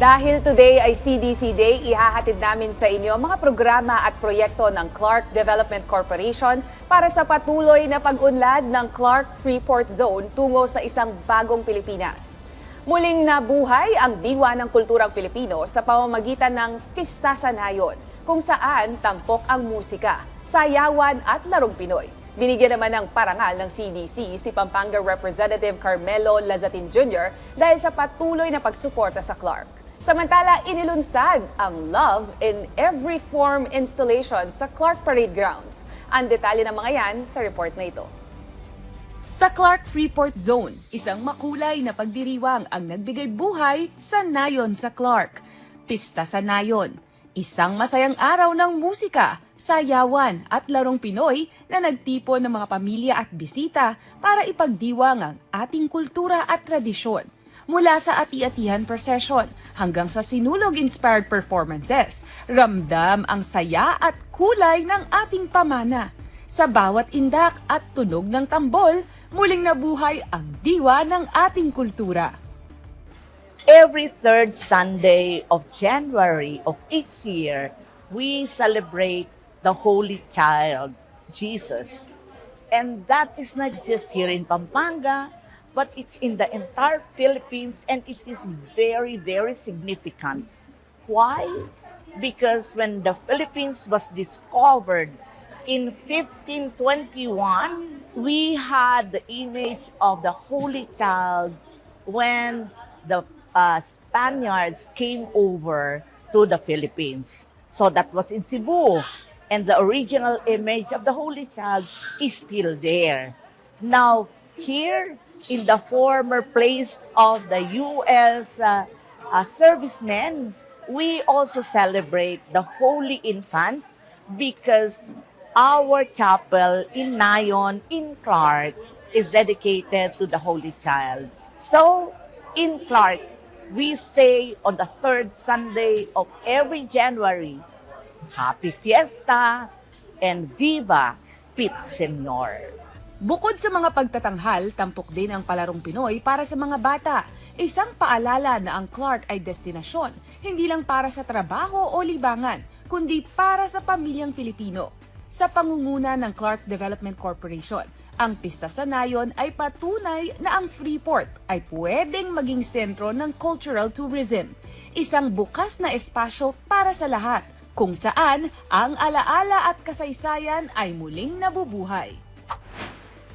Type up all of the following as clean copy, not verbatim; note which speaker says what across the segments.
Speaker 1: Dahil today ay CDC Day, ihahatid namin sa inyo mga programa at proyekto ng Clark Development Corporation para sa patuloy na pag-unlad ng Clark Freeport Zone tungo sa isang bagong Pilipinas. Muling nabuhay ang diwa ng kulturang Pilipino sa pamamagitan ng Pista sa Nayon, kung saan tampok ang musika, sayawan at larong Pinoy. Binigyan naman ng parangal ng CDC si Pampanga Representative Carmelo Lazatin Jr. dahil sa patuloy na pagsuporta sa Clark. Samantala, inilunsad ang Love in Every Form installation sa Clark Parade Grounds. Ang detalye ng mga yan sa report na ito. Sa Clark Freeport Zone, isang makulay na pagdiriwang ang nagbigay buhay sa Nayon sa Clark. Pista sa Nayon, isang masayang araw ng musika, sayawan at larong Pinoy na nagtipon ng mga pamilya at bisita para ipagdiwang ang ating kultura at tradisyon. Mula sa ati-atihan procession hanggang sa sinulog-inspired performances, ramdam ang saya at kulay ng ating pamana. Sa bawat indak at tunog ng tambol, muling nabuhay ang diwa ng ating kultura.
Speaker 2: Every third Sunday of January of each year, we celebrate the Holy Child, Jesus. And that is not just here in Pampanga, but it's in the entire Philippines, and it is very, very significant. Why? Because when the Philippines was discovered in 1521, we had the image of the Holy Child when the Spaniards came over to the Philippines. So that was in Cebu. And the original image of the Holy Child is still there. Now, here in the former place of the U.S. Servicemen, we also celebrate the Holy Infant because our chapel in Nayon, in Clark, is dedicated to the Holy Child. So, in Clark, we say on the third Sunday of every January, Happy Fiesta and Viva Pit Señor.
Speaker 1: Bukod sa mga pagtatanghal, tampok din ang palarong Pinoy para sa mga bata. Isang paalala na ang Clark ay destinasyon, hindi lang para sa trabaho o libangan, kundi para sa pamilyang Pilipino. Sa pangunguna ng Clark Development Corporation, ang Pista sa Nayon ay patunay na ang Freeport ay pwedeng maging sentro ng cultural tourism. Isang bukas na espasyo para sa lahat, kung saan ang alaala at kasaysayan ay muling nabubuhay.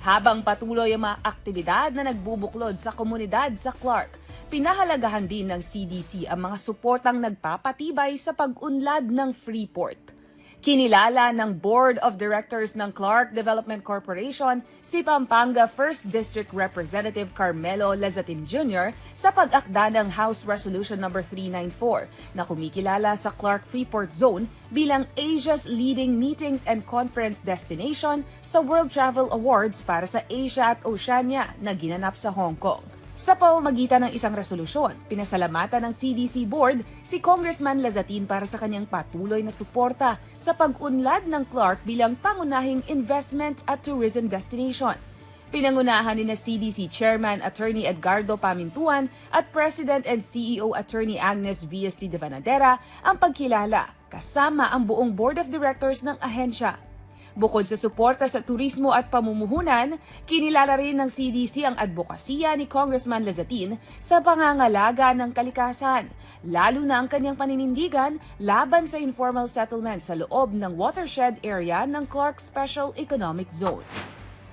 Speaker 1: Habang patuloy ang mga aktibidad na nagbubuklod sa komunidad sa Clark, pinahalagahan din ng CDC ang mga suportang nagpapatibay sa pag-unlad ng Freeport. Kinilala ng Board of Directors ng Clark Development Corporation si Pampanga 1st District Representative Carmelo Lazatin Jr. sa pag-akda ng House Resolution No. 394 na kumikilala sa Clark Freeport Zone bilang Asia's leading meetings and conference destination sa World Travel Awards para sa Asia at Oceania na ginanap sa Hong Kong. Sa pamamagitan ng isang resolusyon, pinasalamatan ng CDC Board si Congressman Lazatin para sa kanyang patuloy na suporta sa pag-unlad ng Clark bilang pangunahing investment at tourism destination. Pinangunahan ni na CDC Chairman Attorney Edgardo Pamintuan at President and CEO Attorney Agnes V.S.T. de Vanadera ang pagkilala kasama ang buong Board of Directors ng ahensya. Bukod sa suporta sa turismo at pamumuhunan, kinilala rin ng CDC ang advokasya ni Congressman Lazatin sa pangangalaga ng kalikasan, lalo na ang kanyang paninindigan laban sa informal settlement sa loob ng watershed area ng Clark Special Economic Zone.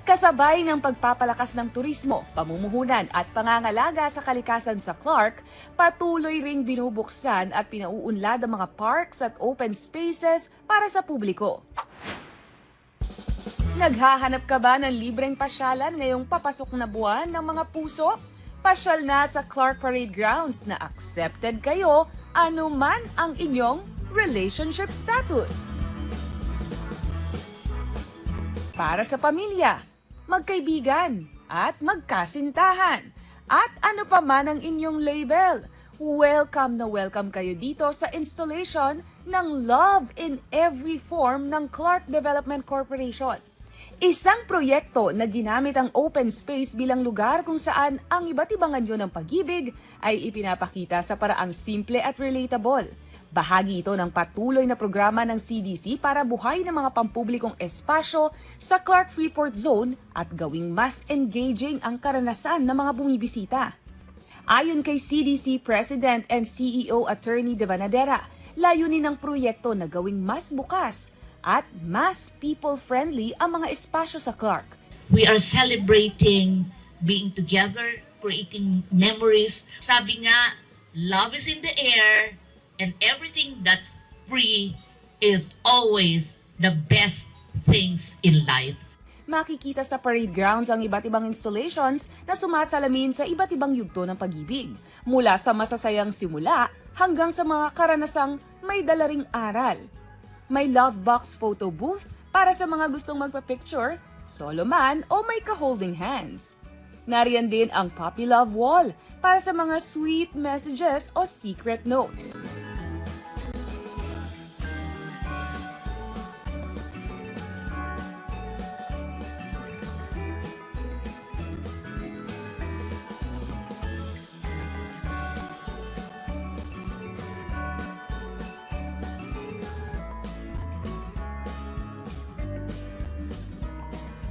Speaker 1: Kasabay ng pagpapalakas ng turismo, pamumuhunan at pangangalaga sa kalikasan sa Clark, patuloy ring binubuksan at pinauunlad ang mga parks at open spaces para sa publiko. Naghahanap ka ba ng libreng pasyalan ngayong papasok na buwan ng mga puso? Pasyal na sa Clark Parade Grounds na accepted kayo anuman ang inyong relationship status. Para sa pamilya, magkaibigan at magkasintahan, at ano pa man ang inyong label, welcome na welcome kayo dito sa installation ng Love in Every Form ng Clark Development Corporation. Isang proyekto na ginamit ang open space bilang lugar kung saan ang iba't ibang anyo ng pag-ibig ay ipinapakita sa paraang simple at relatable. Bahagi ito ng patuloy na programa ng CDC para buhay ng mga pampublikong espasyo sa Clark Freeport Zone at gawing mas engaging ang karanasan ng mga bumibisita. Ayon kay CDC President and CEO Attorney De Vanadera, layunin ng proyekto na gawing mas bukas at mas people-friendly ang mga espasyo sa Clark.
Speaker 3: We are celebrating being together, creating memories. Sabi nga, love is in the air and everything that's free is always the best things in life.
Speaker 1: Makikita sa parade grounds ang iba't ibang installations na sumasalamin sa iba't ibang yugto ng pag-ibig. Mula sa masasayang simula hanggang sa mga karanasang may dala ring aral. May love box photo booth para sa mga gustong magpa-picture, solo man o may ka-holding hands. Nariyan din ang puppy love wall para sa mga sweet messages o secret notes.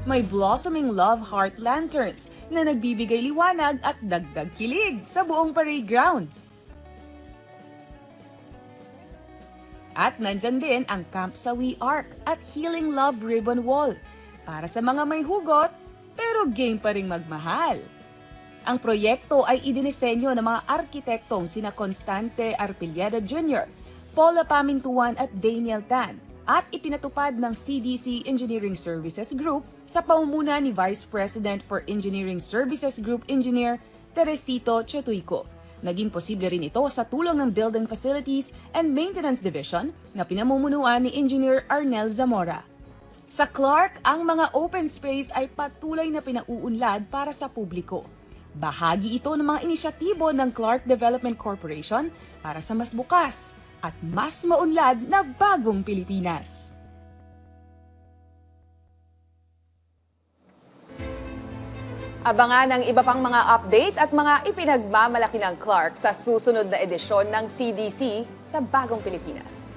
Speaker 1: May blossoming love heart lanterns na nagbibigay liwanag at dagdag kilig sa buong parade grounds. At nandyan din ang Camp Sawi Arc at Healing Love Ribbon Wall para sa mga may hugot pero game pa ring magmahal. Ang proyekto ay idinisenyo ng mga arkitektong sina Constante Arpilleda Jr., Paula Pamintuan at Daniel Tan at ipinatupad ng CDC Engineering Services Group sa pamumuno ni Vice President for Engineering Services Group Engineer Teresito Chetuico. Naging posible rin ito sa tulong ng Building Facilities and Maintenance Division na pinamumunuan ni Engineer Arnel Zamora. Sa Clark, ang mga open space ay patuloy na pinauunlad para sa publiko. Bahagi ito ng mga inisyatibo ng Clark Development Corporation para sa mas bukas at mas maunlad na bagong Pilipinas. Abangan ang iba pang mga update at mga ipinagmamalaki ng Clark sa susunod na edisyon ng CDC sa Bagong Pilipinas.